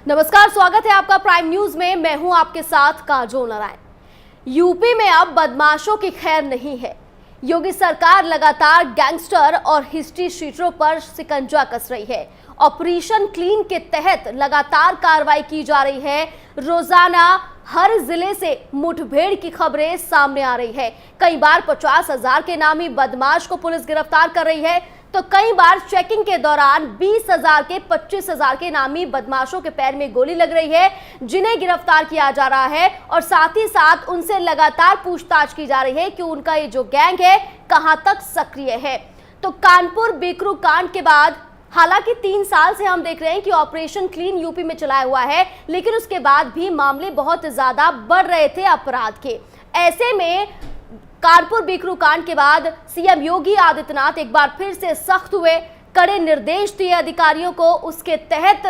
नमस्कार, स्वागत है आपका प्राइम न्यूज में। मैं हूं आपके साथ काजोल नारायण। यूपी में अब बदमाशों की खैर नहीं है। योगी सरकार लगातार गैंगस्टर और हिस्ट्री शीटरों पर शिकंजा कस रही है। ऑपरेशन क्लीन के तहत लगातार कार्रवाई की जा रही है। रोजाना हर जिले से मुठभेड़ की खबरें सामने आ रही है। कई बार 50,000 के नामी बदमाश को पुलिस गिरफ्तार कर रही है, तो कई बार चेकिंग के दौरान 20,000 के 25,000 के नामी बदमाशों के पैर में गोली लग रही है, जिन्हें गिरफ्तार किया जा रहा है और साथ ही साथ उनसे लगातार पूछताछ की जा रही है कि उनका ये जो गैंग है कहां तक सक्रिय है। तो कानपुर बेकरू कांड के बाद हालांकि 3 साल से हम देख रहे हैं कि ऑपरेशन क्लीन यूपी में चलाया हुआ है, लेकिन उसके बाद भी मामले बहुत ज्यादा बढ़ रहे थे अपराध के। ऐसे में कानपुर बेकरू कांड के बाद सीएम योगी आदित्यनाथ एक बार फिर से सख्त हुए, कड़े निर्देश दिए अधिकारियों को। उसके तहत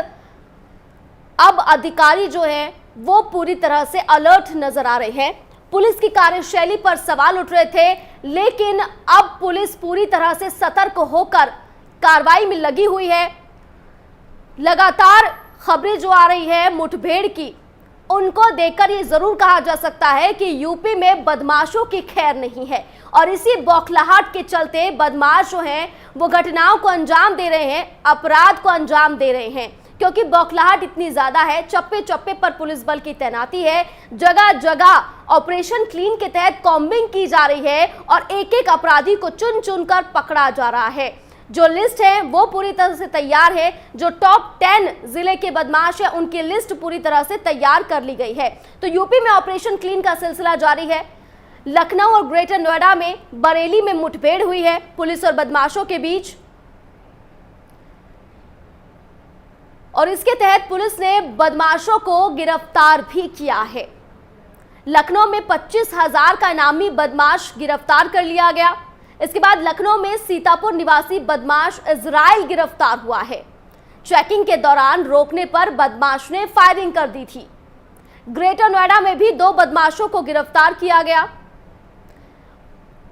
अब अधिकारी जो हैं वो पूरी तरह से अलर्ट नजर आ रहे हैं। पुलिस की कार्यशैली पर सवाल उठ रहे थे, लेकिन अब पुलिस पूरी तरह से सतर्क होकर कार्रवाई में लगी हुई है। लगातार खबरें जो आ रही है मुठभेड़ की, उनको देखकर ये जरूर कहा जा सकता है कि यूपी में बदमाशों की खैर नहीं है और इसी बौखलाहट के चलते बदमाश जो हैं वो घटनाओं को अंजाम दे रहे हैं, अपराध को अंजाम दे रहे हैं, क्योंकि बौखलाहट इतनी ज्यादा है। चप्पे चप्पे पर पुलिस बल की तैनाती है, जगह जगह ऑपरेशन क्लीन के तहत कॉम्बिंग की जा रही है और एक एक अपराधी को चुन चुन कर पकड़ा जा रहा है। जो लिस्ट है वो पूरी तरह से तैयार है। जो टॉप 10 जिले के बदमाश है उनकी लिस्ट पूरी तरह से तैयार कर ली गई है। तो यूपी में ऑपरेशन क्लीन का सिलसिला जारी है। लखनऊ और ग्रेटर नोएडा में, बरेली में मुठभेड़ हुई है पुलिस और बदमाशों के बीच, और इसके तहत पुलिस ने बदमाशों को गिरफ्तार भी किया है। लखनऊ में 25,000 का इनामी बदमाश गिरफ्तार कर लिया गया। इसके बाद लखनऊ में सीतापुर निवासी बदमाश इजराइल गिरफ्तार हुआ है। चेकिंग के दौरान रोकने पर बदमाश ने फायरिंग कर दी थी। ग्रेटर नोएडा में भी 2 बदमाशों को गिरफ्तार किया गया।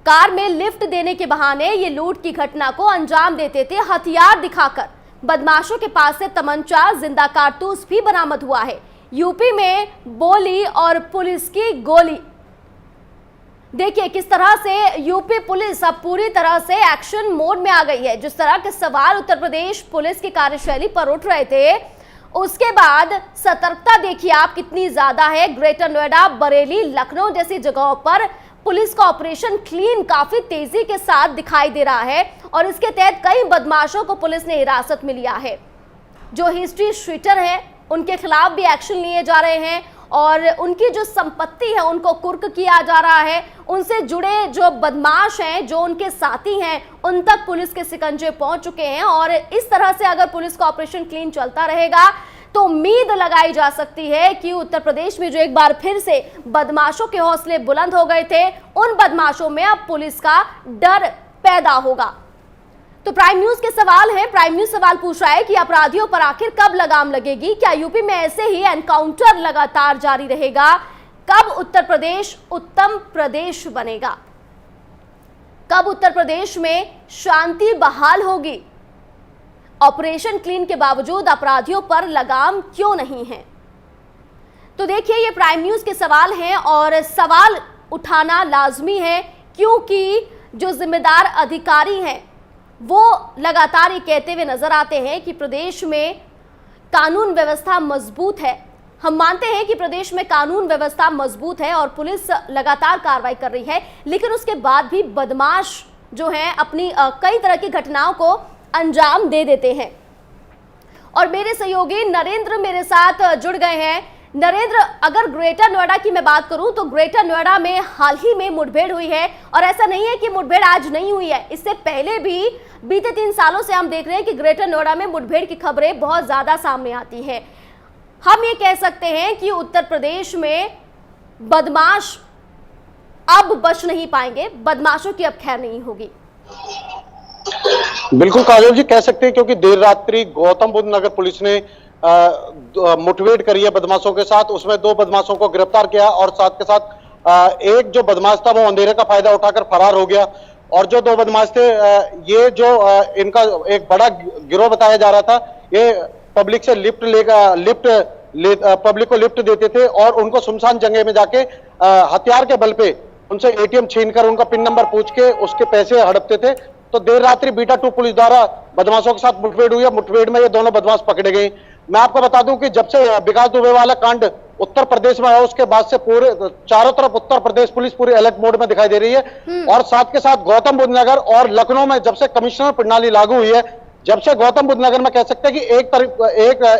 कार में लिफ्ट देने के बहाने ये लूट की घटना को अंजाम देते थे हथियार दिखाकर। बदमाशों के पास से तमंचा, जिंदा कारतूस भी बरामद हुआ है। यूपी में बोली और पुलिस की गोली। देखिए किस तरह से यूपी पुलिस अब पूरी तरह से एक्शन मोड में आ गई है। जिस तरह के सवाल उत्तर प्रदेश पुलिस की कार्यशैली पर उठ रहे थे, उसके बाद सतर्कता देखिए आप कितनी ज्यादा है। ग्रेटर नोएडा, बरेली, लखनऊ जैसी जगहों पर पुलिस का ऑपरेशन क्लीन काफी तेजी के साथ दिखाई दे रहा है और इसके तहत कई बदमाशों को पुलिस ने हिरासत में लिया है। जो हिस्ट्री शीटर है उनके खिलाफ भी एक्शन लिए जा रहे हैं और उनकी जो संपत्ति है उनको कुर्क किया जा रहा है। उनसे जुड़े जो बदमाश हैं, जो उनके साथी हैं, उन तक पुलिस के शिकंजे पहुंच चुके हैं। और इस तरह से अगर पुलिस का ऑपरेशन क्लीन चलता रहेगा तो उम्मीद लगाई जा सकती है कि उत्तर प्रदेश में जो एक बार फिर से बदमाशों के हौसले बुलंद हो गए थे, उन बदमाशों में अब पुलिस का डर पैदा होगा। तो प्राइम न्यूज के सवाल है, प्राइम न्यूज सवाल पूछ रहा है कि अपराधियों पर आखिर कब लगाम लगेगी? क्या यूपी में ऐसे ही एनकाउंटर लगातार जारी रहेगा? कब उत्तर प्रदेश उत्तम प्रदेश बनेगा? कब उत्तर प्रदेश में शांति बहाल होगी? ऑपरेशन क्लीन के बावजूद अपराधियों पर लगाम क्यों नहीं है? तो देखिए ये प्राइम न्यूज के सवाल हैं और सवाल उठाना लाजमी है, क्योंकि जो जिम्मेदार अधिकारी हैं वो लगातार ये कहते हुए नजर आते हैं कि प्रदेश में कानून व्यवस्था मजबूत है। हम मानते हैं कि प्रदेश में कानून व्यवस्था मजबूत है और पुलिस लगातार कार्रवाई कर रही है, लेकिन उसके बाद भी बदमाश जो हैं अपनी कई तरह की घटनाओं को अंजाम दे देते हैं। और मेरे सहयोगी नरेंद्र मेरे साथ जुड़ गए हैं। नरेंद्र, अगर ग्रेटर नोएडा की मैं बात करूं तो ग्रेटर नोएडा में हाल ही में मुठभेड़ हुई है और ऐसा नहीं है कि मुठभेड़ आज नहीं हुई है। इससे पहले भी बीते 3 सालों से हम देख रहे हैं कि ग्रेटर नोएडा में मुठभेड़ की खबरें बहुत ज्यादा सामने आती हैं। हम ये कह सकते हैं कि उत्तर प्रदेश में बदमाश अब बच नहीं पाएंगे, बदमाशों की अब खैर नहीं होगी। बिल्कुल काजोल जी, कह सकते हैं, क्योंकि देर रात्रि गौतम बुद्ध नगर पुलिस ने मुठभेड़ करी है बदमाशों के साथ। उसमें 2 बदमाशों को गिरफ्तार किया और साथ के साथ एक जो बदमाश था वो अंधेरे का फायदा उठाकर फरार हो गया। और जो 2 बदमाश थे, ये जो इनका एक बड़ा गिरोह बताया जा रहा था, ये पब्लिक से पब्लिक को लिफ्ट देते थे और उनको सुनसान जगह में जाके हथियार के बल पे उनसे एटीएम छीनकर उनका पिन नंबर पूछ के उसके पैसे हड़पते थे। तो देर रात्रि बीटा 2 पुलिस द्वारा बदमाशों के साथ मुठभेड़ हुई है। मुठभेड़ में ये दोनों बदमाश पकड़े गए। मैं आपको बता दूं कि जब से विकास दुबे वाला कांड उत्तर प्रदेश में है, उसके बाद से पूरे चारों तरफ उत्तर प्रदेश पुलिस पूरी अलर्ट मोड में दिखाई दे रही है। और साथ के साथ गौतम बुद्ध नगर और लखनऊ में जब से कमिश्नर प्रणाली लागू हुई है, जब से गौतम बुद्ध नगर में कह सकते हैं कि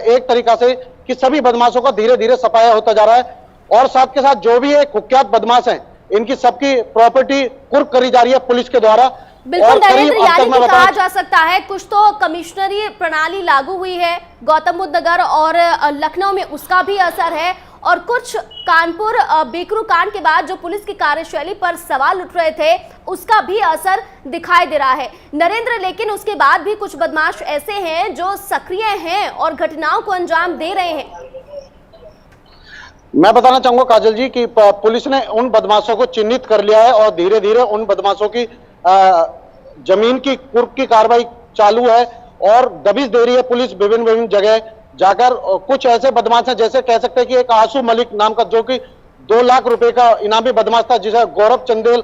एक तरीका से कि सभी बदमाशों का धीरे धीरे सफाया होता जा रहा है। और साथ के साथ जो भी है कुख्यात बदमाश हैं, इनकी सबकी प्रॉपर्टी कुर्क करी जा रही है पुलिस के द्वारा। बिल्कुल नरेंद्र, यानी कि कहा जा सकता है कुछ तो कमिश्नरी प्रणाली लागू हुई है गौतम बुद्ध नगर और लखनऊ में, उसका भी असर है। और कुछ कानपुर बेकरू कांड के बाद जो पुलिस की कार्यशैली पर सवाल उठ रहे थे, उसका भी असर दिखाई दे रहा है नरेंद्र। लेकिन उसके बाद भी कुछ बदमाश ऐसे हैं जो सक्रिय हैं और घटनाओं को अंजाम दे रहे हैं। मैं बताना चाहूंगा काजल जी कि पुलिस ने उन बदमाशों को चिन्हित कर लिया है और धीरे धीरे उन बदमाशों की जमीन की कुर्क की कार्रवाई चालू है और दबिश दे रही है पुलिस विभिन्न जगह जाकर। कुछ ऐसे बदमाश हैं, जैसे कह सकते हैं कि एक आशु मलिक नाम का, जो कि 2 लाख रुपए का इनामी बदमाश था, जिसे गौरव चंदेल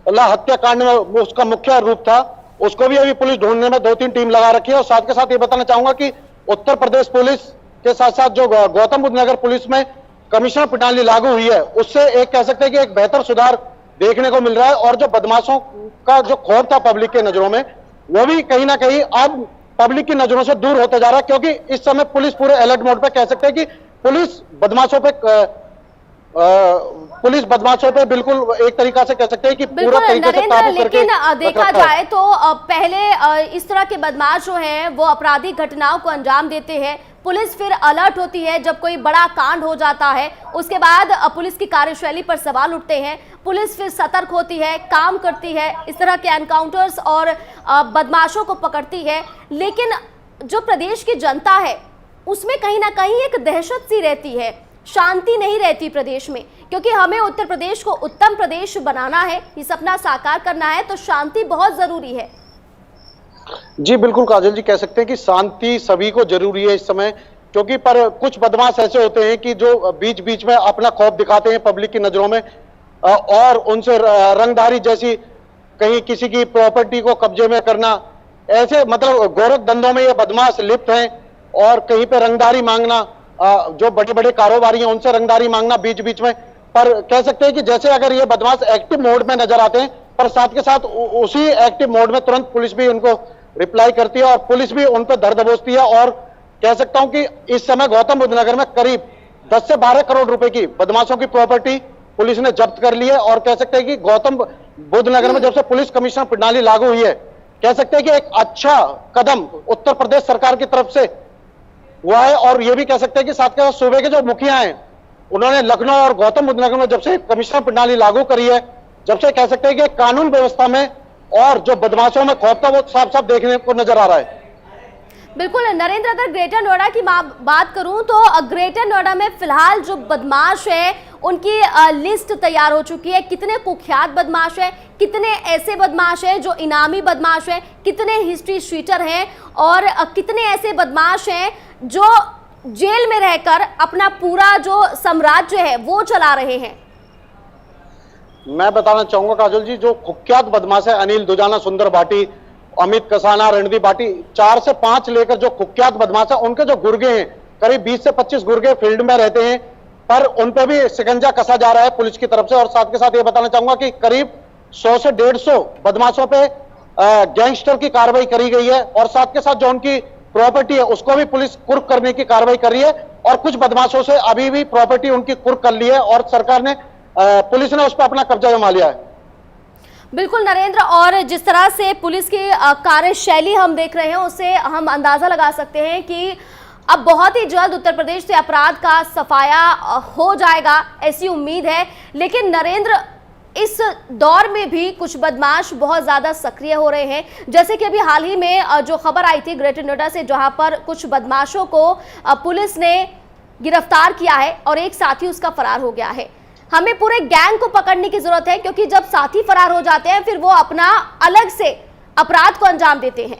हत्याकांड में उसका मुख्य रूप था, उसको भी अभी पुलिस ढूंढने में 2-3 टीम लगा रखी है। और साथ के साथ ये बताना चाहूंगा कि उत्तर प्रदेश पुलिस के साथ साथ जो गौतम बुद्ध नगर पुलिस में कमिश्नर प्रणाली लागू हुई है, उससे एक कह सकते हैं कि एक बेहतर सुधार देखने को मिल रहा है। और जो बदमाशों का जो खौफ था पब्लिक के नजरों में, वो भी कहीं ना कहीं अब पब्लिक की नजरों से दूर होता जा रहा है, क्योंकि इस समय पुलिस पूरे अलर्ट मोड पे कह सकते हैं कि पुलिस बदमाशों पे बिल्कुल एक तरीका से कह सकते हैं कि पूरा तरीके से काबू करके लेकिन देखा जाए तो पहले इस तरह के बदमाश जो हैं वो आपराधिक घटनाओं को अंजाम देते हैं, पुलिस फिर अलर्ट होती है जब कोई बड़ा कांड हो जाता है, उसके बाद पुलिस की कार्यशैली पर सवाल उठते हैं, पुलिस फिर सतर्क होती है, काम करती है, इस तरह के एनकाउंटर्स और बदमाशों को पकड़ती है। लेकिन जो प्रदेश की जनता है उसमें कहीं ना कहीं एक दहशत सी रहती है, शांति नहीं रहती प्रदेश में, क्योंकि हमें उत्तर प्रदेश को उत्तम प्रदेश बनाना है, ये सपना साकार करना है, तो शांति बहुत जरूरी है। जी बिल्कुल काजल जी, कह सकते हैं कि शांति सभी को जरूरी है इस समय, क्योंकि पर कुछ बदमाश ऐसे होते हैं कि जो बीच बीच में अपना खौफ दिखाते हैं पब्लिक की नजरों में और उनसे रंगदारी जैसी, कहीं किसी की प्रॉपर्टी को कब्जे में करना, ऐसे मतलब गोरख धंधों में ये बदमाश लिप्त हैं। और कहीं पे रंगदारी मांगना, जो बड़े बड़े कारोबारी हैं उनसे रंगदारी मांगना बीच बीच में। पर कह सकते हैं कि जैसे अगर ये बदमाश एक्टिव मोड में नजर आते हैं, पर साथ के साथ उसी एक्टिव मोड में तुरंत पुलिस भी उनको रिप्लाई करती है और पुलिस भी उन पर धर दबोचती है। और कह सकता हूं कि इस समय गौतम बुद्ध नगर में करीब 10 से 12 करोड़ रुपए की बदमाशों की प्रॉपर्टी पुलिस ने जब्त कर ली है। और कह सकते हैं कि गौतम बुद्ध नगर में जब से पुलिस कमिश्नर प्रणाली लागू हुई है, कह सकते हैं कि एक अच्छा कदम उत्तर प्रदेश सरकार की तरफ से हुआ है। और यह भी कह सकते हैं कि साथ के साथ सूबे के जो मुखिया हैं, उन्होंने लखनऊ और गौतम बुद्ध नगर में जब से कमिश्नर प्रणाली लागू करी है, जब से कह सकते हैं कि कानून व्यवस्था में और जो बदमाशों में खौफ था वो साफ साफ देखने को नजर आ रहा है। बिल्कुल नरेंद्र, अगर ग्रेटर नोएडा की बात करूं तो ग्रेटर नोएडा में फिलहाल जो बदमाश है उनकी लिस्ट तैयार हो चुकी है। कितने कुख्यात बदमाश है, कितने ऐसे बदमाश हैं जो इनामी बदमाश हैं, कितने हिस्ट्री शीटर हैं और कितने ऐसे बदमाश हैं जो जेल में रहकर अपना पूरा जो साम्राज्य है वो चला रहे हैं। मैं बताना चाहूंगा काजल जी, जो कुख्यात बदमाश है अनिल दुजाना, सुंदर भाटी, अमित कसाना, रणदीप भाटी, 4 से 5 लेकर जो कुख्यात बदमाश है, उनके जो गुर्गे हैं, करीब 20 से 25 गुर्गे फील्ड में रहते हैं, पर उन पर भी शिकंजा कसा जा रहा है पुलिस की तरफ से। और साथ के साथ ये बताना चाहूंगा कि करीब 100 से 150 बदमाशों पे गैंगस्टर की कार्रवाई करी गई है। और साथ के साथ जो उनकी प्रॉपर्टी है उसको भी पुलिस कुर्क करने की कार्रवाई कर रही है। और कुछ बदमाशों से अभी भी प्रॉपर्टी उनकी कुर्क कर ली है और सरकार ने पुलिस ने उस पर अपना कब्जा जमा लिया है। बिल्कुल नरेंद्र, और जिस तरह से पुलिस की कार्यशैली हम देख रहे हैं उससे हम अंदाजा लगा सकते हैं कि अब बहुत ही जल्द उत्तर प्रदेश से अपराध का सफाया हो जाएगा, ऐसी उम्मीद है। लेकिन नरेंद्र, इस दौर में भी कुछ बदमाश बहुत ज्यादा सक्रिय हो रहे हैं, जैसे कि अभी हाल ही में जो खबर आई थी ग्रेटर नोएडा से, जहां पर कुछ बदमाशों को पुलिस ने गिरफ्तार किया है और एक साथी उसका फरार हो गया है। हमें पूरे गैंग को पकड़ने की जरूरत है, क्योंकि जब साथी फरार हो जाते हैं फिर वो अपना अलग से अपराध को अंजाम देते हैं।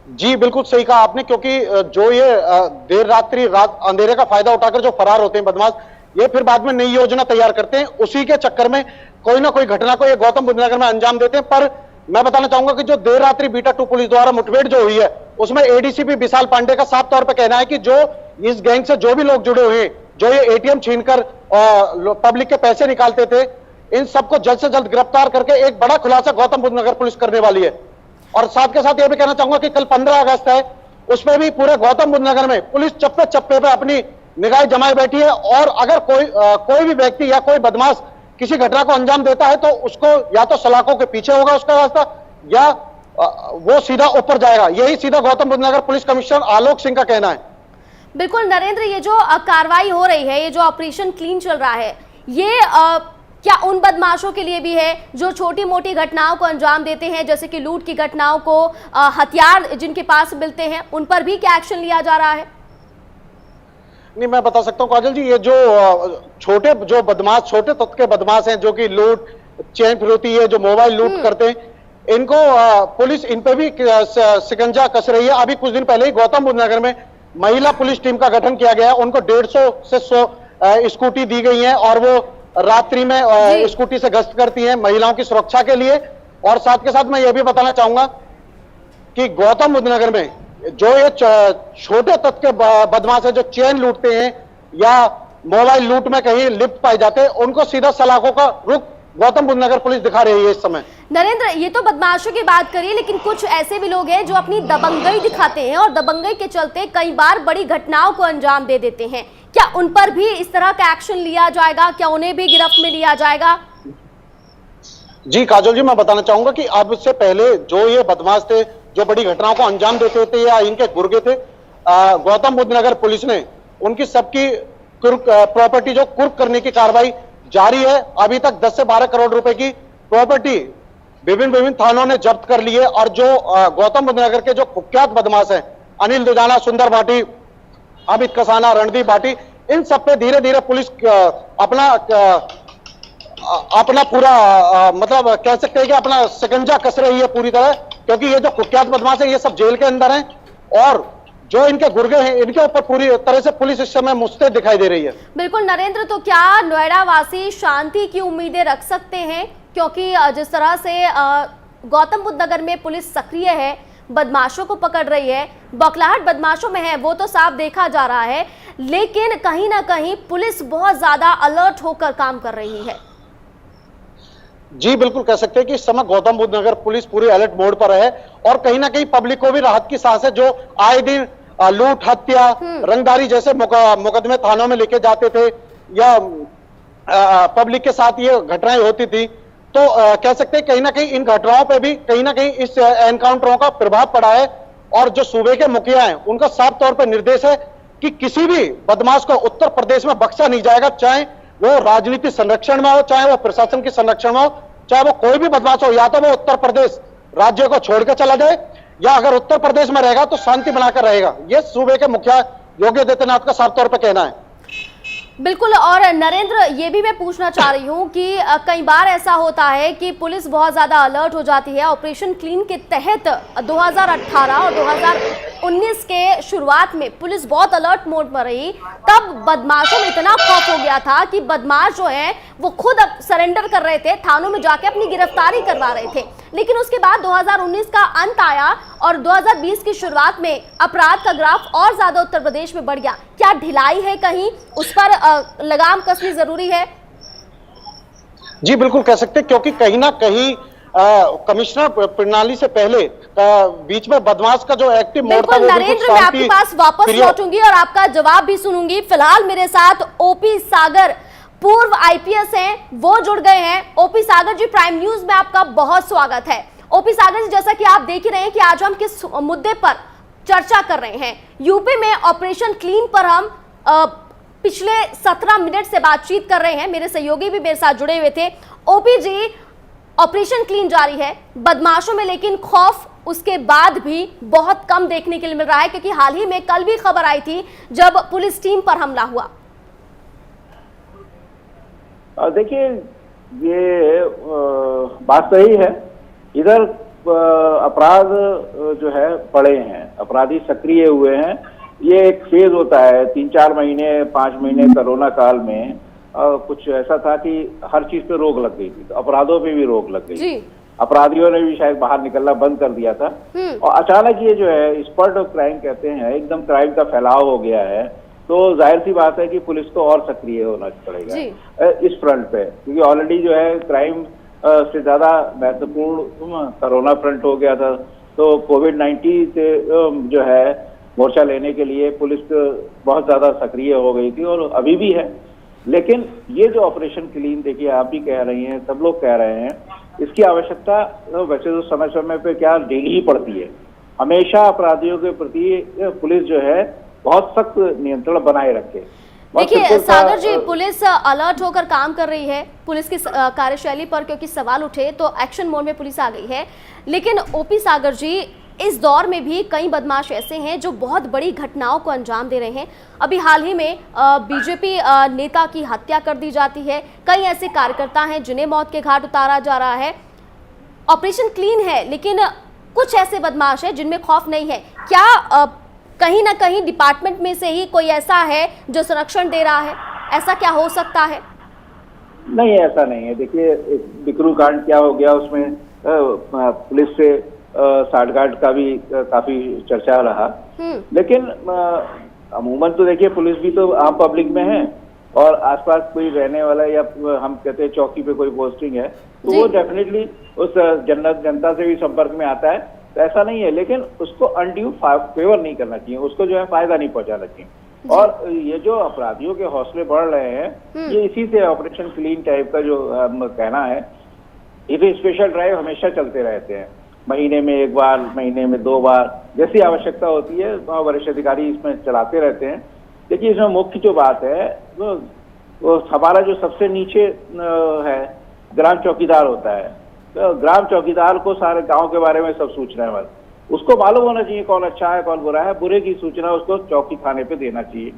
जी बिल्कुल सही कहा आपने, क्योंकि जो ये देर रात्रि रात अंधेरे का फायदा उठाकर जो फरार होते हैं बदमाश, ये फिर बाद में नई योजना तैयार करते हैं, उसी के चक्कर में कोई ना कोई घटना को ये गौतम बुद्ध नगर में अंजाम देते हैं। पर मैं बताना चाहूंगा कि जो देर रात्रि बीटा 2 पुलिस द्वारा मुठभेड़ जो हुई है, उसमें एडीसीपी विशाल पांडे का साफ तौर पर कहना है कि जो इस गैंग से जो भी लोग जुड़े हुए हैं, जो ये एटीएम छीनकर पब्लिक के पैसे निकालते थे, इन सबको जल्द से जल्द गिरफ्तार करके एक बड़ा खुलासा गौतम बुद्ध नगर पुलिस करने वाली है। और साथ के साथ यह भी कहना चाहूंगा कि कल 15 अगस्त है, उसमें भी पूरे गौतम बुद्ध नगर में पुलिस चप्पे चप्पे पे अपनी निगाहें जमाए बैठी है। और अगर कोई भी व्यक्ति या कोई बदमाश किसी घटना को अंजाम देता है तो उसको या तो सलाखों के पीछे होगा उसका रास्ता, या वो सीधा ऊपर जाएगा। यही सीधा गौतम बुद्ध नगर पुलिस कमिश्नर आलोक सिंह का कहना है। बिल्कुल नरेंद्र, ये जो कार्रवाई हो रही है, ये जो ऑपरेशन क्लीन चल रहा है, ये क्या उन बदमाशों के लिए भी है जो छोटी मोटी घटनाओं को अंजाम देते हैं, जैसे कि लूट की घटनाओं को, हथियार जिनके पास मिलते हैं, उन पर भी क्या एक्शन लिया जा रहा है? नहीं, मैं बता सकता हूं काजल जी, ये जो छोटे बदमाश, छोटे तत्व के बदमाश हैं, जो कि लूट, चैन फिरौती है, जो मोबाइल लूट करते हैं, इनको पुलिस इन पे भी शिकंजा कस रही है। अभी कुछ दिन पहले ही गौतम बुद्ध नगर में महिला पुलिस टीम का गठन किया गया है। उनको 150 से 100 स्कूटी दी गई है और वो रात्रि में स्कूटी से गश्त करती हैं महिलाओं की सुरक्षा के लिए। और साथ के साथ मैं ये भी बताना चाहूंगा कि गौतम बुद्ध नगर में जो ये छोटे तत्व के बदमाश है, जो चेन लूटते हैं या मोबाइल लूट में कहीं लिप्त पाए जाते हैं, उनको सीधा सलाखों का रुख गौतम बुद्ध नगर पुलिस दिखा रही है इस समय। नरेंद्र, ये तो बदमाशों की बात करिए, लेकिन कुछ ऐसे भी लोग हैं जो अपनी दबंगई दिखाते हैं और दबंगई के चलते कई बार बड़ी घटनाओं को अंजाम दे देते हैं। क्या उन पर भी इस तरह का एक्शन लिया जाएगा? क्या उन्हें भी गिरफ्त में लिया जाएगा? जी काजल जी, मैं बताना चाहूंगा कि अब से पहले जो ये बदमाश थे, जो बड़ी घटनाओं को अंजाम देते थे या इनके गुर्गे थे, गौतम बुद्ध नगर पुलिस ने उनकी सबकी प्रॉपर्टी जो कुर्क करने की कार्रवाई जारी है। अभी तक 10 से 12 करोड़ रुपए की प्रॉपर्टी विभिन्न थानों ने जब्त कर ली है। और जो गौतम बुद्ध नगर के जो कुख्यात बदमाश हैं, अनिल दुजाना, सुंदर भाटी, अमित कसाना, रणदीप भाटी, इन सब पे धीरे धीरे पुलिस अपना पूरा मतलब कह सकते हैं कि अपना शिकंजा कस रही है पूरी तरह, क्योंकि ये जो कुख्यात बदमाश है ये सब जेल के अंदर हैं और जो इनके गुर्गे हैं इनके ऊपर पूरी तरह से पुलिस इस समय मुस्तैद दिखाई दे रही है। बिल्कुल नरेंद्र, तो क्या नोएडा वासी शांति की उम्मीदें रख सकते हैं? क्योंकि जिस तरह से गौतम बुद्ध नगर में पुलिस सक्रिय है, बदमाशों को पकड़ रही है, बौखलाहट बदमाशों में है, वो तो साफ देखा जा रहा है, लेकिन कहीं ना कहीं पुलिस बहुत ज्यादा अलर्ट होकर काम कर रही है। जी बिल्कुल कह सकते हैं कि इस समय गौतम बुद्ध नगर पुलिस पूरी अलर्ट मोड पर है और कहीं ना कहीं पब्लिक को भी राहत की सांस है। जो आए दिन लूट, हत्या, रंगदारी जैसे मुकदमे थानों में लेके जाते थे या पब्लिक के साथ ये घटनाएं होती थी, तो कह सकते हैं कहीं ना कहीं इन घटनाओं पे भी कहीं ना कहीं इस एनकाउंटरों का प्रभाव पड़ा है। और जो सूबे के मुखिया हैं उनका साफ तौर पर निर्देश है कि किसी भी बदमाश को उत्तर प्रदेश में बख्शा नहीं जाएगा, चाहे वो राजनीति संरक्षण में हो, चाहे वो प्रशासन की संरक्षण में हो, चाहे वो कोई भी बदमाश हो, या तो वो उत्तर प्रदेश राज्य को छोड़कर चला जाए या अगर उत्तर प्रदेश में रहेगा तो शांति बनाकर रहेगा। ये सूबे के मुखिया योगी आदित्यनाथ का साफ तौर पर कहना है। बिल्कुल। और नरेंद्र, ये भी मैं पूछना चाह रही हूँ कि कई बार ऐसा होता है कि पुलिस बहुत ज़्यादा अलर्ट हो जाती है। ऑपरेशन क्लीन के तहत 2018 और 2019 के शुरुआत में पुलिस बहुत अलर्ट मोड पर रही, तब बदमाशों में इतना खौफ हो गया था कि बदमाश जो है वो खुद अब सरेंडर कर रहे थे, थानों में जाके अपनी गिरफ्तारी करवा रहे थे। लेकिन उसके बाद 2019 का अंत आया और 2020 की शुरुआत में अपराध का ग्राफ और ज्यादा उत्तर प्रदेश में बढ़ गया। क्या ढिलाई है कहीं, उस पर लगाम कसनी जरूरी है? जी बिल्कुल कह सकते हैं, क्योंकि कहीं ना कहीं कमिश्नर प्रणाली से पहले बीच में बदमाश का जो एक्टिव मोड था, नरेंद्र, मैं आपके पास वापस लौटूंगी और आपका जवाब भी सुनूंगी। फिलहाल मेरे साथ ओपी सागर पूर्व आईपीएस हैं, वो जुड़ गए हैं। ओपी सागर जी, प्राइम न्यूज में आपका बहुत स्वागत है। ओपी सागर जी, जैसा कि आप देख ही रहे हैं कि आज हम किस मुद्दे पर चर्चा कर रहे हैं। यूपी में ऑपरेशन क्लीन पर हम पिछले 17 मिनट से बातचीत कर रहे हैं। मेरे सहयोगी भी मेरे साथ जुड़े हुए थे। ओपी जी, ऑपरेशन क्लीन जारी है बदमाशों में, लेकिन खौफ उसके बाद भी बहुत कम देखने के लिए मिल रहा है, क्योंकि हाल ही में कल भी खबर आई थी जब पुलिस टीम पर हमला हुआ। देखिए, ये बात सही है। इधर अपराध जो है बढ़े हैं, अपराधी सक्रिय हुए हैं। ये एक फेज होता है 3-4 महीने 5 महीने कोरोना काल में कुछ ऐसा था कि हर चीज पे रोक लग गई थी, तो अपराधों पे भी रोक लग गई जी। अपराधियों ने भी शायद बाहर निकलना बंद कर दिया था और अचानक ये जो है स्पर्ट ऑफ क्राइम कहते हैं, एकदम क्राइम का फैलाव हो गया है। तो जाहिर सी बात है कि पुलिस को और सक्रिय होना पड़ेगा इस फ्रंट पे, क्योंकि ऑलरेडी जो है क्राइम से ज्यादा महत्वपूर्ण कोरोना फ्रंट हो गया था। तो कोविड-19 से जो है मोर्चा लेने के लिए पुलिस बहुत ज्यादा सक्रिय हो गई थी और अभी भी है। लेकिन ये जो ऑपरेशन क्लीन, देखिए आप भी कह रही हैं, सब लोग कह रहे हैं, इसकी आवश्यकता वैसे तो समय समय पे क्या डेली ही पड़ती है। हमेशा अपराधियों के प्रति पुलिस जो है बहुत सख्त नियंत्रण बनाए रखे। देखिए सागर जी, पुलिस अलर्ट होकर काम कर रही है। पुलिस की कार्यशैली पर क्योंकि सवाल उठे तो एक्शन मोड में पुलिस आ गई है। लेकिन ओपी सागर जी, इस दौर में भी कई बदमाश ऐसे हैं जो बहुत बड़ी घटनाओं को अंजाम दे रहे हैं। अभी हाल ही में बीजेपी नेता की हत्या कर दी जाती है। कई ऐसे कार्यकर्ता हैं जिन्हें मौत के घाट उतारा जा रहा है। ऑपरेशन क्लीन है, लेकिन कुछ ऐसे बदमाश हैं जिनमें खौफ नहीं है। क्या कहीं ना कहीं डिपार्टमेंट में से ही कोई ऐसा है जो संरक्षण दे रहा है? ऐसा क्या हो सकता है? नहीं, ऐसा नहीं है। देखिए बिकरू कांड क्या हो गया, उसमें पुलिस से साठगांठ का भी काफी चर्चा रहा। लेकिन अमूमन तो देखिए पुलिस भी तो आम पब्लिक में है और आसपास कोई रहने वाला या हम कहते हैं चौकी पे कोई पोस्टिंग है तो वो डेफिनेटली उस जनता से भी संपर्क में आता है। तो ऐसा नहीं है, लेकिन उसको अनड्यू फेवर नहीं करना चाहिए, उसको जो है फायदा नहीं पहुंचाना चाहिए। और ये जो अपराधियों के हौसले बढ़ रहे हैं, ये इसी से ऑपरेशन क्लीन टाइप का जो कहना है, ये तो स्पेशल ड्राइव हमेशा चलते रहते हैं, महीने में 1 बार, महीने में 2 बार, जैसी आवश्यकता होती है वरिष्ठ अधिकारी इसमें चलाते रहते हैं। देखिए इसमें मुख्य जो बात है वो हमारा जो सबसे नीचे है ग्राम चौकीदार होता है। तो ग्राम चौकीदार को सारे गांव के बारे में सब सूचना है, उसको मालूम होना चाहिए कौन अच्छा है कौन बुरा है। बुरे की सूचना उसको चौकी थाने पे देना चाहिए।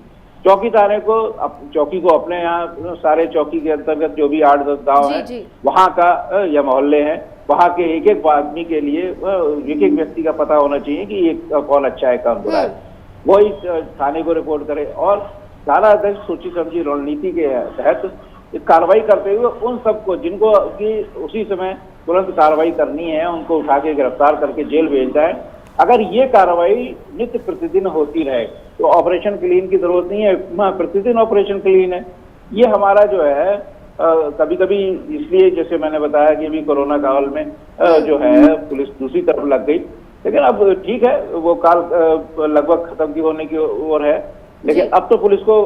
चौकी थाने को चौकी को अपने यहाँ सारे चौकी के अंतर्गत जो भी 8-10 गाँव है वहाँ का या मोहल्ले हैं, वहाँ के एक एक आदमी के लिए एक एक व्यक्ति का पता होना चाहिए कि ये कौन अच्छा है कौन बुरा है। वही थाने को रिपोर्ट करे और थाना अध्यक्ष सोची समझी रणनीति के तहत कार्रवाई करते हुए उन सबको जिनको की उसी समय तुरंत कार्रवाई करनी है उनको उठा के गिरफ्तार करके जेल भेजता है। अगर ये कार्रवाई नित्य प्रतिदिन होती रहे तो ऑपरेशन क्लीन की जरूरत नहीं है, प्रतिदिन ऑपरेशन क्लीन है। ये हमारा जो है कभी कभी इसलिए जैसे मैंने बताया कि अभी कोरोना काल में जो है पुलिस दूसरी तरफ लग गई, लेकिन अब ठीक है, वो काल लगभग खत्म की होने की ओर है। लेकिन अब तो पुलिस को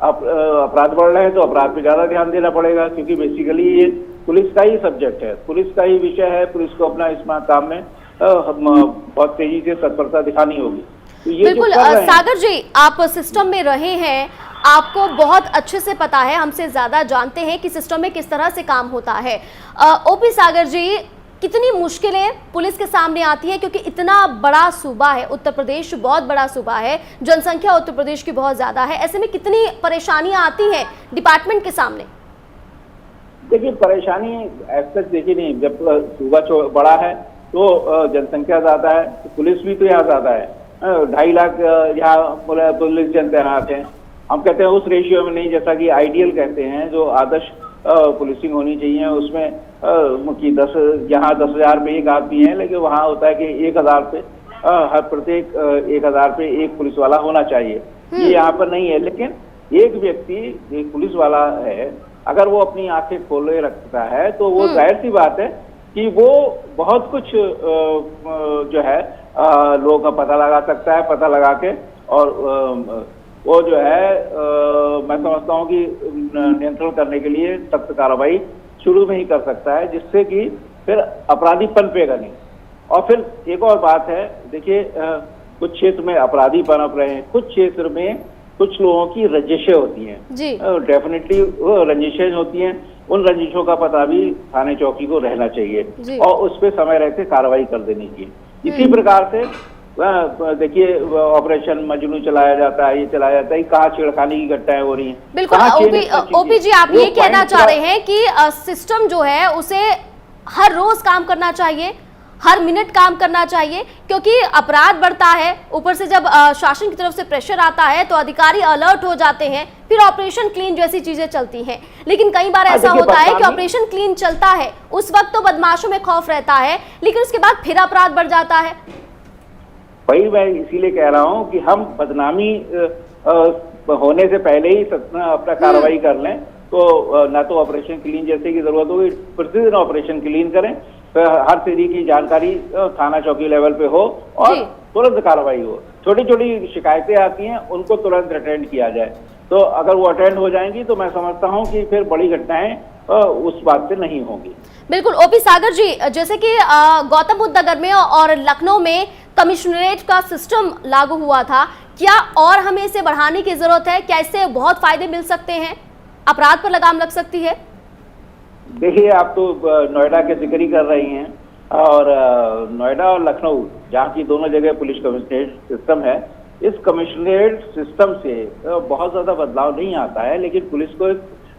अपराध बढ़ रहे हैं तो अपराध पे ज्यादा ध्यान देना पड़ेगा, क्योंकि बेसिकली ये पुलिस का ही सब्जेक्ट है, पुलिस का ही विषय है। पुलिस को अपना इस काम में बहुत तेजी से तत्परता दिखानी होगी। तो ये बिल्कुल सागर जी, आप सिस्टम में रहे हैं, आपको बहुत अच्छे से पता है, हमसे ज्यादा जानते हैं कि सिस्टम में किस तरह से काम होता है। ओपी सागर जी, कितनी मुश्किलें पुलिस के सामने आती है, क्योंकि इतना बड़ा सूबा है उत्तर प्रदेश, बहुत बड़ा सूबा है, जनसंख्या उत्तर प्रदेश की बहुत ज्यादा है, ऐसे में कितनी परेशानियां आती हैं डिपार्टमेंट के सामने? देखिए परेशानी ऐसा देखिए नहीं, जब सूबा बड़ा है तो जनसंख्या ज्यादा है तो पुलिस भी तो यहाँ ज्यादा है। 2.5 लाख यहाँ पुलिस जन तैनात है। हम कहते हैं उस रेशियो में नहीं, जैसा कि आइडियल कहते हैं जो आदर्श पुलिसिंग होनी चाहिए, उसमें कि 10 यहाँ 10,000 पे एक आदमी है, लेकिन वहाँ होता है कि 1,000 पे हर प्रत्येक 1,000 पे एक पुलिस वाला होना चाहिए। ये यहाँ पर नहीं है। लेकिन एक व्यक्ति एक पुलिस वाला है, अगर वो अपनी आंखें खोले रखता है तो वो जाहिर सी बात है कि वो बहुत कुछ जो है लोगों का पता लगा सकता है, पता लगा के और वो जो है मैं समझता हूँ कि नियंत्रण करने के लिए सख्त कार्रवाई शुरू में ही कर सकता है, जिससे कि फिर अपराधी पनपेगा नहीं। और फिर एक और बात है, देखिए कुछ क्षेत्र में अपराधी पनप रहे हैं, कुछ क्षेत्र में कुछ लोगों की रंजिशें होती हैं, डेफिनेटली रंजिशें होती हैं, उन रंजिशों का पता भी थाने चौकी को रहना चाहिए और उस पर समय रहते कार्रवाई कर देनी चाहिए। इसी प्रकार से देखिए ऑपरेशन मजनू चलाया जाता है, ये चलाया जाता है, कहाँ छेड़खानी की घटनाएं हो रही हैं। बिल्कुल ओपी जी, आप ये कहना चाह रहे हैं कि सिस्टम जो है उसे हर रोज काम करना चाहिए, हर मिनट काम करना चाहिए, क्योंकि अपराध बढ़ता है, ऊपर से जब शासन की तरफ से प्रेशर आता है तो अधिकारी अलर्ट हो जाते हैं, फिर ऑपरेशन क्लीन जैसी चीजें चलती हैं। लेकिन कई बार ऐसा होता है कि ऑपरेशन क्लीन चलता है, उस वक्त तो बदमाशों में खौफ रहता है, लेकिन उसके बाद फिर अपराध बढ़ जाता है। वही मैं इसीलिए कह रहा हूँ कि हम बदनामी होने से पहले ही अपना कार्रवाई कर लें, तो ना तो ऑपरेशन क्लीन जैसे की जरूरत होगी, प्रतिदिन ऑपरेशन क्लीन करें, तो हर तरीके की जानकारी थाना चौकी लेवल पे हो और तुरंत कार्रवाई हो। छोटी छोटी शिकायतें आती हैं, उनको तुरंत अटेंड किया जाए, तो अगर वो अटेंड हो जाएंगी तो मैं समझता हूँ कि फिर बड़ी घटनाएं उस बात से नहीं होंगी। बिल्कुल। ओपी सागर जी, जैसे कि गौतम बुद्ध नगर में और लखनऊ में कमिश्नरेट का सिस्टम लागू हुआ था, क्या और हमें इसे बढ़ाने की जरूरत है? क्या इससे बहुत फायदे मिल सकते हैं, अपराध पर लगाम लग सकती है? देखिए, आप तो नोएडा के जिक्र ही कर रही हैं, और नोएडा और लखनऊ जहाँ की दोनों जगह पुलिस कमिश्नरेट सिस्टम है, इस कमिश्नरेट सिस्टम से बहुत ज्यादा बदलाव नहीं आता है, लेकिन पुलिस को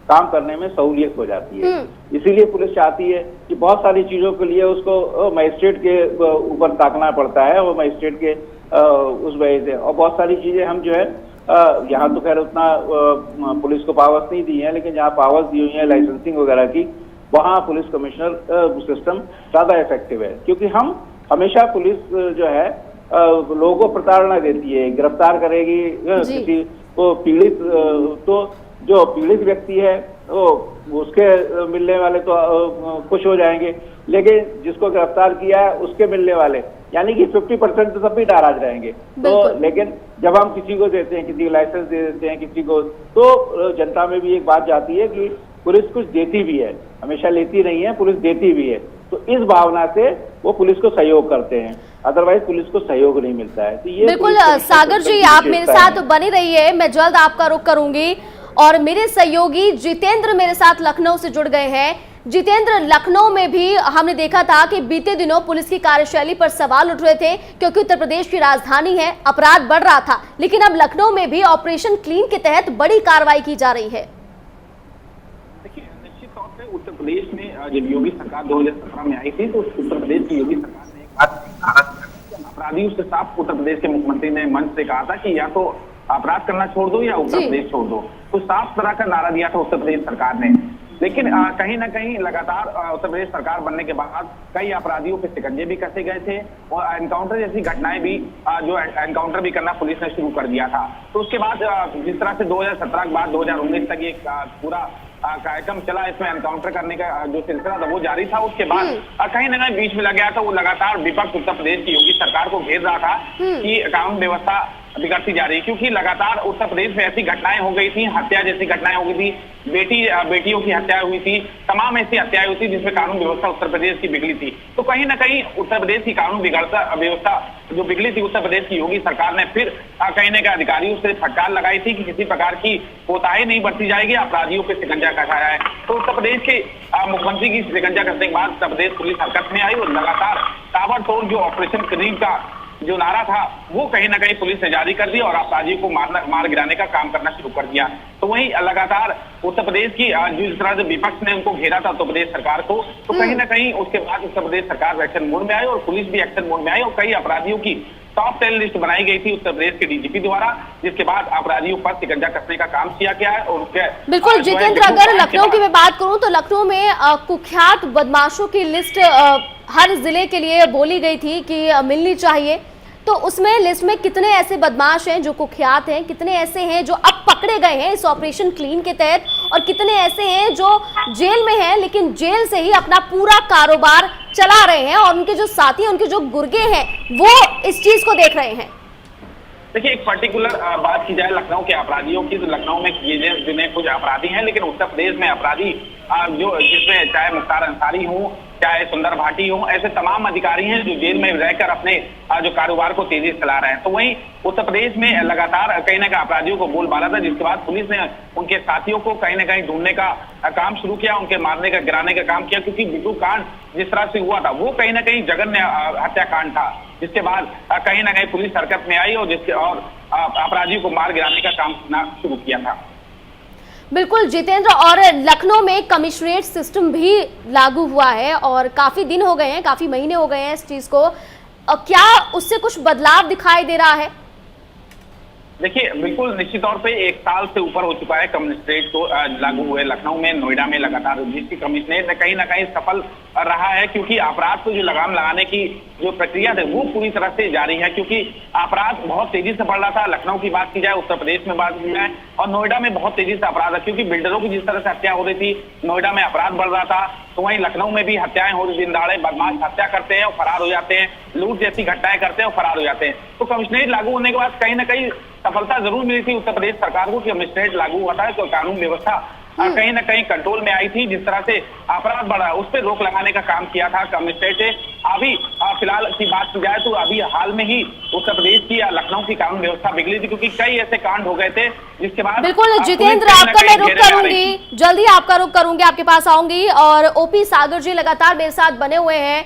काम करने में सहूलियत हो जाती है। इसीलिए पुलिस चाहती है कि बहुत सारी चीजों के लिए उसको मजिस्ट्रेट के ऊपर ताकना पड़ता है, वो मजिस्ट्रेट के उस वजह से, और बहुत सारी चीजें हम जो है यहाँ तो खैर उतना पुलिस को पावर्स नहीं दी है, लेकिन जहाँ पावर्स दी हुई है लाइसेंसिंग वगैरह की, वहाँ पुलिस कमिश्नर सिस्टम ज्यादा इफेक्टिव है, क्योंकि हम हमेशा पुलिस जो है लोगों को प्रताड़ना देती है, गिरफ्तार करेगी किसी को पीड़ित, तो जो पीड़ित व्यक्ति है वो उसके मिलने वाले तो खुश हो जाएंगे, लेकिन जिसको गिरफ्तार किया है उसके मिलने वाले यानी कि 50% तो सब भी नाराज रहेंगे। तो लेकिन जब हम किसी को देते हैं, किसी को लाइसेंस दे देते हैं किसी को, तो जनता में भी एक बात जाती है कि पुलिस कुछ देती भी है, हमेशा लेती नहीं है, पुलिस देती भी है, तो इस भावना से वो पुलिस को सहयोग करते हैं, अदरवाइज पुलिस को सहयोग नहीं मिलता है। तो ये बिल्कुल सागर जी, आप मेरे साथ बनी रहिए, मैं जल्द आपका रुख करूंगी, और मेरे सहयोगी जितेंद्र मेरे साथ लखनऊ से जुड़ गए हैं। जितेंद्र, लखनऊ में भी हमने देखा था कि बीते दिनों पुलिस की कार्यशैली पर सवाल उठ रहे थे, क्योंकि उत्तर प्रदेश की राजधानी है, अपराध बढ़ रहा था, लेकिन अब लखनऊ में भी ऑपरेशन क्लीन के तहत बड़ी कार्रवाई की जा रही है। देखिए, निश्चित तौर पे उत्तर प्रदेश में जब योगी सरकार 2017 में आई थी, तो उत्तर प्रदेश की योगी सरकार ने एक बात अपराधियों से साफ उत्तर प्रदेश के मुख्यमंत्री ने मंच से कहा था कि या तो अपराध करना छोड़ दो या उत्तर प्रदेश छोड़ दो, तो साफ तरह का नारा दिया था उत्तर प्रदेश सरकार ने। लेकिन कहीं ना कहीं लगातार उत्तर प्रदेश सरकार बनने के बाद कई अपराधियों पे शिकंजे भी कसे गए थे, और एनकाउंटर जैसी घटनाएं भी जो एनकाउंटर भी करना पुलिस ने शुरू कर दिया था। तो उसके बाद जिस तरह से 2017 के बाद 2019 तक एक पूरा कार्यक्रम चला, इसमें एनकाउंटर करने का जो सिलसिला था वो जारी था। उसके बाद कहीं ना कहीं बीच में लग गया था, वो लगातार विपक्ष उत्तर प्रदेश की योगी सरकार को घेर रहा था कि कानून व्यवस्था बिगड़ती जा रही है, क्योंकि लगातार उत्तर प्रदेश में ऐसी घटनाएं हो गई थी, हत्या जैसी घटनाएं हो गई थी, बेटियों की हत्या हुई थी, तमाम ऐसी हत्याएं हुई थी जिसमें कानून व्यवस्था उत्तर प्रदेश की बिगड़ी थी। तो कहीं ना कहीं उत्तर प्रदेश की कानून व्यवस्था जो बिगड़ी थी, उत्तर प्रदेश की योगी सरकार ने फिर कहीं ना कहीं अधिकारियों से फटकार लगाई थी कि किसी प्रकार की कोताही नहीं बरती जाएगी, अपराधियों पे शिकंजा कसाया है। तो उत्तर प्रदेश के मुख्यमंत्री की शिकंजा कसने के बाद उत्तर प्रदेश पुलिस हरकत में आई, और लगातार ताबड़तोड़ जो ऑपरेशन क्लीन का जो नारा था वो कहीं ना कहीं पुलिस ने जारी कर दिया और अपराधियों को मार गिराने का काम करना शुरू कर दिया। तो वहीं लगातार उत्तर प्रदेश की जिस तरह से विपक्ष ने उनको घेरा था उत्तर प्रदेश सरकार को, तो कहीं ना कहीं उसके बाद उत्तर प्रदेश सरकार एक्शन मोड में आई और पुलिस भी एक्शन मोड में आई, और कई अपराधियों की टॉप 10 लिस्ट बनाई गई थी उत्तर प्रदेश के डीजीपी द्वारा, जिसके बाद अपराधियों पर शिकंजा कसने का काम किया गया है। और उसके बिल्कुल जितेंद्र, अगर लखनऊ की मैं बात करूं तो लखनऊ में कुख्यात बदमाशों की लिस्ट हर जिले के लिए बोली गई थी कि मिलनी चाहिए, तो उसमें लिस्ट में कितने ऐसे बदमाश हैं जो कुख्यात हैं, कितने ऐसे हैं जो अब पकड़े गए हैं इस ऑपरेशन क्लीन के तहत, और कितने ऐसे हैं जो जेल में हैं लेकिन जेल से ही अपना पूरा कारोबार चला रहे हैं, और उनके जो साथी हैं, उनके जो गुर्गे हैं, वो इस चीज को देख रहे हैं? देखिए, एक पर्टिकुलर बात की जाए लखनऊ के अपराधियों की, तो लखनऊ में ये जिन्हें कुछ अपराधी हैं, लेकिन उत्तर प्रदेश में अपराधी जो जिसमें चाहे मुख्तार अंसारी हो, चाहे सुंदर भाटी हो, ऐसे तमाम अधिकारी हैं जो जेल में रहकर अपने जो कारोबार को तेजी से चला रहे हैं। तो वहीं उत्तर प्रदेश में लगातार कहीं ना कहीं अपराधियों को बोलबाला था, जिसके बाद पुलिस ने उनके साथियों को कहीं ना कहीं ढूंढने का काम शुरू किया, उनके मारने का गिराने का काम किया, क्योंकि बिट्टू कांड जिस तरह से हुआ था वो कहीं ना कहीं जघन्य हत्याकांड था, जिसके बाद कहीं ना कहीं पुलिस हरकत में आई और अपराधियों को मार गिराने का काम शुरू किया था। बिल्कुल जितेंद्र, और लखनऊ में कमिश्नरेट सिस्टम भी लागू हुआ है और काफी दिन हो गए हैं, काफी महीने हो गए हैं इस चीज को, क्या उससे कुछ बदलाव दिखाई दे रहा है? देखिए, बिल्कुल निश्चित तौर पे 1 साल से ऊपर हो चुका है कमिश्नरेट को लागू हुए लखनऊ में, नोएडा में लगातार जिसकी कमिश्नरेट कहीं ना कहीं सफल रहा है, क्योंकि अपराध को जो लगाम लगाने की जो प्रक्रिया है वो पूरी तरह से जारी है, क्योंकि अपराध बहुत तेजी से बढ़ रहा था। लखनऊ की बात की जाए, उत्तर प्रदेश में बात की जाए, और नोएडा में बहुत तेजी से अपराध है, क्योंकि बिल्डरों की जिस तरह से हत्या हो रही थी, नोएडा में अपराध बढ़ रहा था, तो वहीं लखनऊ में भी हत्याएं हो रही, दिन दहाड़े बदमाश हत्या करते हैं और फरार हो जाते हैं, लूट जैसी घटनाएं करते हैं और फरार हो जाते हैं। तो कमिश्नरेट लागू होने के बाद कहीं ना कहीं सफलता जरूर मिली थी उत्तर प्रदेश सरकार को कि कमिश्नरेट लागू हुआ था, तो कानून व्यवस्था कहीं ना कहीं कंट्रोल में आई थी। जिस तरह से अपराध बढ़ा उस पर रोक लगाने का काम किया था कमिश्नरेट ने। अभी फिलहाल की बात की जाए तो अभी हाल में ही उत्तर प्रदेश की या लखनऊ की कानून व्यवस्था बिगड़ी थी, क्योंकि कई ऐसे कांड हो गए थे जिसके बाद बिल्कुल जितेंद्र, आपका मैं रुख करूंगी, जल्दी आपका रुख करूंगी, आपके पास आऊंगी। और ओपी सागर जी लगातार मेरे साथ बने हुए हैं।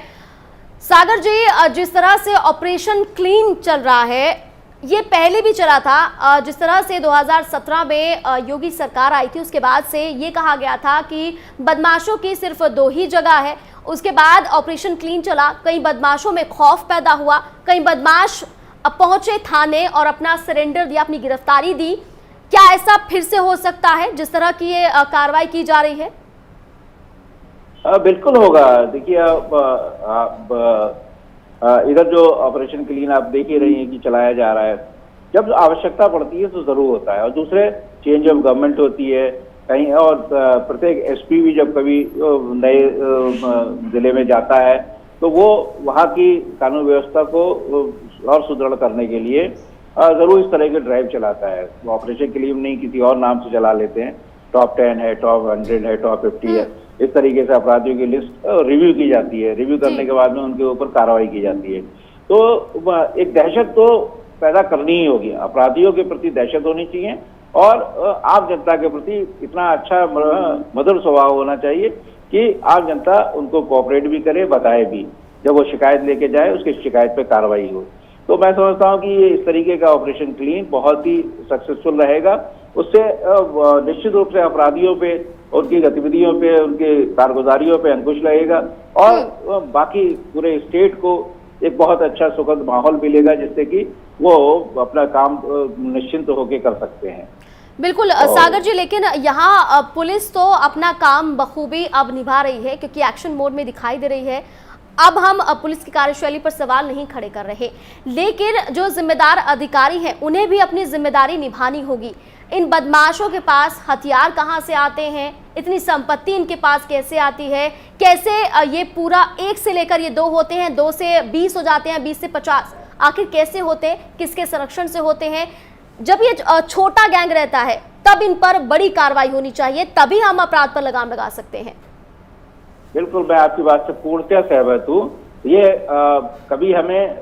सागर जी, जिस तरह से ऑपरेशन क्लीन चल रहा है, ये पहले भी चला था, जिस तरह से 2017 में योगी सरकार आई थी उसके बाद से ये कहा गया था कि बदमाशों की सिर्फ 2 ही जगह है। उसके बाद ऑपरेशन क्लीन चला, कई बदमाशों में खौफ पैदा हुआ, कई बदमाश पहुंचे थाने और अपना सरेंडर दिया, अपनी गिरफ्तारी दी। क्या ऐसा फिर से हो सकता है जिस तरह की ये कार्रवाई की जा रही है? बिल्कुल होगा। देखिए, इधर जो ऑपरेशन क्लीन आप देख ही रही हैं कि चलाया जा रहा है, जब आवश्यकता पड़ती है तो जरूर होता है। और दूसरे, चेंज ऑफ गवर्नमेंट होती है कहीं, और प्रत्येक एसपी भी जब कभी नए जिले में जाता है तो वो वहाँ की कानून व्यवस्था को और सुदृढ़ करने के लिए जरूर इस तरह के ड्राइव चलाता है। ऑपरेशन क्लीन नहीं, किसी और नाम से चला लेते हैं। टॉप 10 है, टॉप 100 है, टॉप 50 है, इस तरीके से अपराधियों की लिस्ट रिव्यू की जाती है। रिव्यू करने के बाद में उनके ऊपर कार्रवाई की जाती है। तो एक दहशत तो पैदा करनी ही होगी, अपराधियों के प्रति दहशत होनी चाहिए, और आम जनता के प्रति इतना अच्छा मधुर स्वभाव होना चाहिए कि आम जनता उनको कोऑपरेट भी करे, बताए भी, जब वो शिकायत लेके जाए उसकी शिकायत पे कार्रवाई हो। तो मैं समझता हूँ कि ये इस तरीके का ऑपरेशन क्लीन बहुत ही सक्सेसफुल रहेगा। उससे निश्चित रूप से अपराधियों पे, उनकी गतिविधियों पे, उनके कारगुजारियों पे अंकुश लगेगा, और बाकी पूरे स्टेट को एक बहुत अच्छा सुखद माहौल मिलेगा, जिससे कि वो अपना काम निश्चिंत होकर कर सकते हैं। बिल्कुल सागर जी, लेकिन यहाँ पुलिस तो अपना काम बखूबी अब निभा रही है, क्योंकि एक्शन मोड में दिखाई दे रही है। अब हम पुलिस की कार्यशैली पर सवाल नहीं खड़े कर रहे, लेकिन जो जिम्मेदार अधिकारी हैं उन्हें भी अपनी जिम्मेदारी निभानी होगी। इन बदमाशों के पास हथियार कहां से आते हैं, इतनी संपत्ति इनके पास कैसे आती है, कैसे ये पूरा 1 से लेकर ये 2 होते हैं, 2 से 20 हो जाते हैं, 20 से 50, आखिर कैसे होते हैं, किसके संरक्षण से होते हैं? जब ये छोटा गैंग रहता है तब इन पर बड़ी कार्रवाई होनी चाहिए, तभी हम अपराध पर लगाम लगा सकते हैं। बिल्कुल, मैं आपकी बात से पूर्णतः सहमत हूँ। ये कभी हमें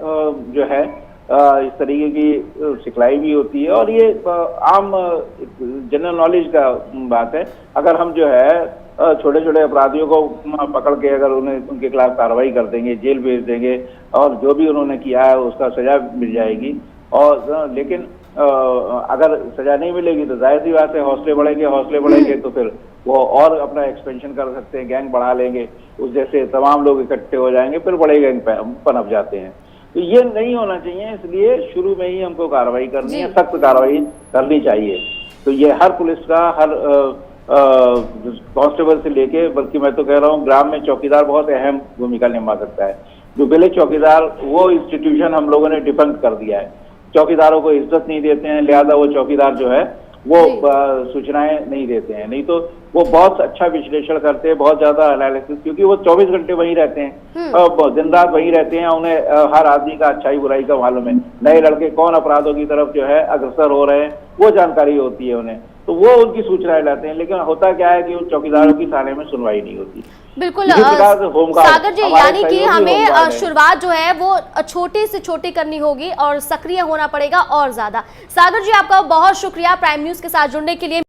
जो है इस तरीके की सिखलाई भी होती है, और ये आम जनरल नॉलेज का बात है। अगर हम जो है छोटे छोटे अपराधियों को पकड़ के अगर उन्हें उनके खिलाफ कार्रवाई कर देंगे, जेल भेज देंगे, और जो भी उन्होंने किया है उसका सजा मिल जाएगी। और लेकिन अगर सजा नहीं मिलेगी तो जाहिर सी बात है हौसले बढ़ेंगे तो फिर वो और अपना एक्सपेंशन कर सकते हैं, गैंग बढ़ा लेंगे, उस जैसे तमाम लोग इकट्ठे हो जाएंगे, फिर बड़े गैंग पनप जाते हैं। तो ये नहीं होना चाहिए, इसलिए शुरू में ही हमको कार्रवाई करनी है, सख्त कार्रवाई करनी चाहिए। तो ये हर पुलिस का, हर कांस्टेबल से लेके, बल्कि मैं तो कह रहा हूँ ग्राम में चौकीदार बहुत अहम भूमिका निभा सकता है। जो विलेज चौकीदार, वो इंस्टीट्यूशन हम लोगों ने डिफंक्ट कर दिया है। चौकीदारों को इज्जत नहीं देते हैं, लिहाजा वो चौकीदार जो है वो सूचनाएं नहीं देते हैं। नहीं तो वो बहुत अच्छा विश्लेषण करते हैं, बहुत ज्यादा एनालिसिस, क्योंकि वो 24 घंटे वहीं रहते हैं, दिन रात वहीं रहते हैं, उन्हें हर आदमी का अच्छाई बुराई का मालूम है। नए लड़के कौन अपराधों की तरफ जो है अग्रसर हो रहे हैं वो जानकारी होती है उन्हें, तो वो उनकी सूचनाएं लाते हैं। लेकिन होता क्या है कि उन चौकीदारों की थाने में सुनवाई नहीं होती। बिल्कुल सागर जी, यानी कि हमें शुरुआत जो है वो छोटी से छोटी करनी होगी और सक्रिय होना पड़ेगा और ज्यादा। सागर जी, आपका बहुत शुक्रिया प्राइम न्यूज के साथ जुड़ने के लिए।